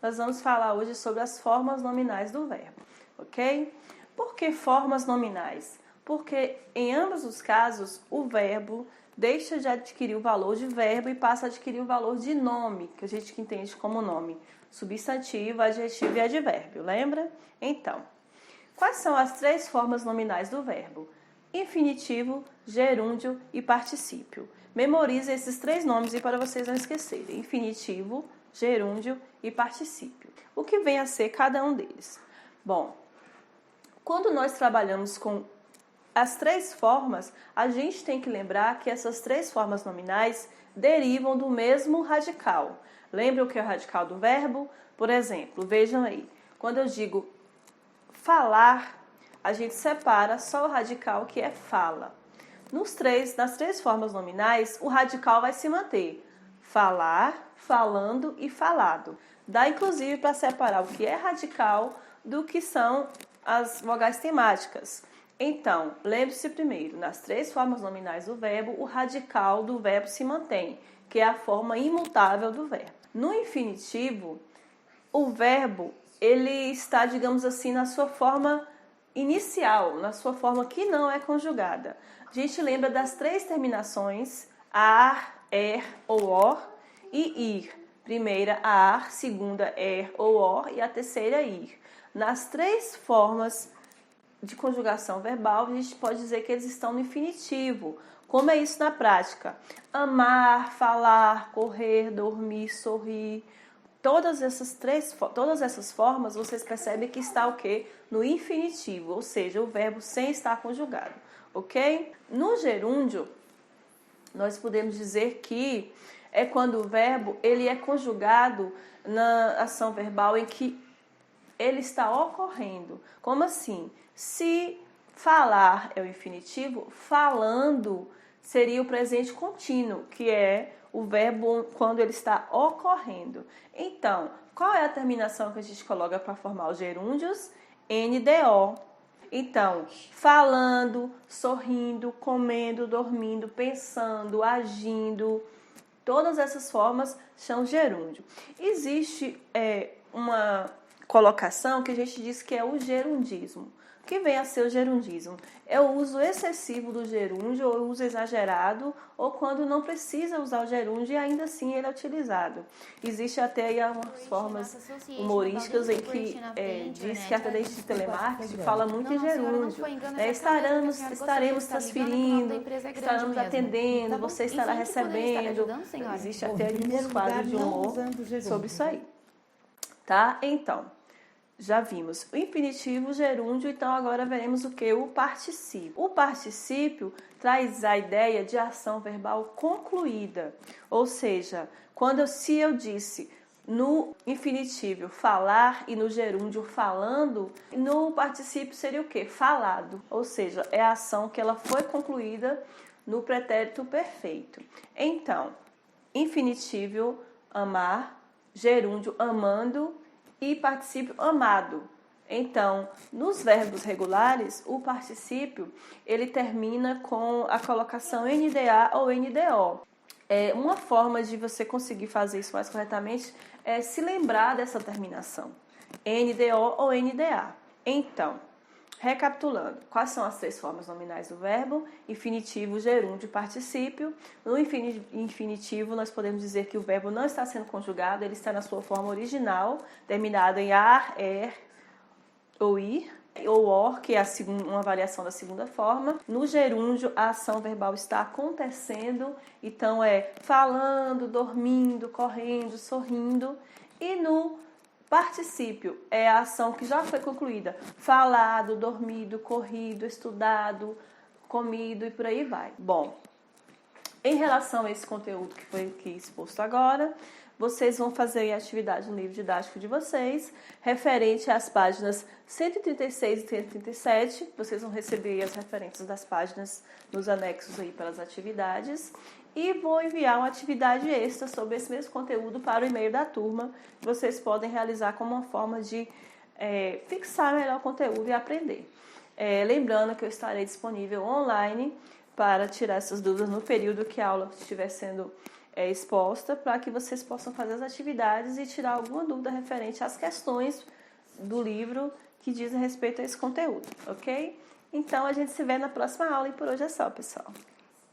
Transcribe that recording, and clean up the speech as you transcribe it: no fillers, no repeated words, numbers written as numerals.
nós vamos falar hoje sobre as formas nominais do verbo, ok? Por que formas nominais? Porque em ambos os casos o verbo deixa de adquirir o valor de verbo e passa a adquirir o valor de nome, que a gente entende como nome, substantivo, adjetivo e advérbio, lembra? Então, quais são as três formas nominais do verbo? Infinitivo, gerúndio e particípio. Memorize esses três nomes e para vocês não esquecerem. Infinitivo, gerúndio e particípio. O que vem a ser cada um deles? Bom, quando nós trabalhamos com as três formas, a gente tem que lembrar que essas três formas nominais derivam do mesmo radical. Lembra o que é o radical do verbo? Por exemplo, vejam aí, quando eu digo falar, a gente separa só o radical que é fala. Nas três formas nominais, o radical vai se manter. Falar, falando e falado. Dá inclusive para separar o que é radical do que são as vogais temáticas. Então, lembre-se primeiro, nas três formas nominais do verbo, o radical do verbo se mantém, que é a forma imutável do verbo. No infinitivo, o verbo ele está, digamos assim, na sua forma inicial, na sua forma que não é conjugada. A gente lembra das três terminações, ar, ou or e ir. Primeira, ar, segunda, ou or e a terceira, ir. Nas três formas de conjugação verbal, a gente pode dizer que eles estão no infinitivo. Como é isso na prática? Amar, falar, correr, dormir, sorrir. Todas essas formas, vocês percebem que está o quê? No infinitivo, ou seja, o verbo sem estar conjugado, ok? No gerúndio, nós podemos dizer que é quando o verbo ele é conjugado na ação verbal em que ele está ocorrendo. Como assim? Se falar é o infinitivo, falando seria o presente contínuo, que é o verbo quando ele está ocorrendo. Então, qual é a terminação que a gente coloca para formar os gerúndios? NDO. Então, falando, sorrindo, comendo, dormindo, pensando, agindo, todas essas formas são gerúndio. Existe uma colocação que a gente diz que é o gerundismo. O que vem a ser o gerundismo? É o uso excessivo do gerúndio, ou o uso exagerado, ou quando não precisa usar o gerúndio e ainda assim ele é utilizado. Existe até aí algumas formas humorísticas em que diz que a atendente de telemarketing fala muito em gerúndio. Estaremos transferindo, estaremos atendendo, você estará recebendo. Existe até um quadro de humor sobre isso aí. Tá? Então, já vimos o infinitivo, o gerúndio, então agora veremos o que? O particípio. O particípio traz a ideia de ação verbal concluída, ou seja, se eu disse no infinitivo falar e no gerúndio falando, no particípio seria o que? Falado, ou seja, é a ação que ela foi concluída no pretérito perfeito. Então, infinitivo, amar, gerúndio, amando, e particípio amado. Então, nos verbos regulares, o particípio ele termina com a colocação NDA ou NDO. Uma forma de você conseguir fazer isso mais corretamente é se lembrar dessa terminação, NDO ou NDA. Então, recapitulando, quais são as três formas nominais do verbo? Infinitivo, gerúndio e particípio. No infinitivo, nós podemos dizer que o verbo não está sendo conjugado, ele está na sua forma original, terminado em ar, ou ir, ou or, que é uma variação da segunda forma. No gerúndio, a ação verbal está acontecendo, então é falando, dormindo, correndo, sorrindo. E no particípio é a ação que já foi concluída. Falado, dormido, corrido, estudado, comido e por aí vai. Bom, em relação a esse conteúdo que foi aqui exposto agora, vocês vão fazer a atividade no livro didático de vocês, referente às páginas 136 e 137. Vocês vão receber as referências das páginas nos anexos aí para as atividades. E vou enviar uma atividade extra sobre esse mesmo conteúdo para o e-mail da turma, que vocês podem realizar como uma forma de fixar melhor o conteúdo e aprender. Lembrando que eu estarei disponível online para tirar essas dúvidas no período que a aula estiver sendo exposta para que vocês possam fazer as atividades e tirar alguma dúvida referente às questões do livro que dizem respeito a esse conteúdo, ok? Então, a gente se vê na próxima aula e por hoje é só, pessoal.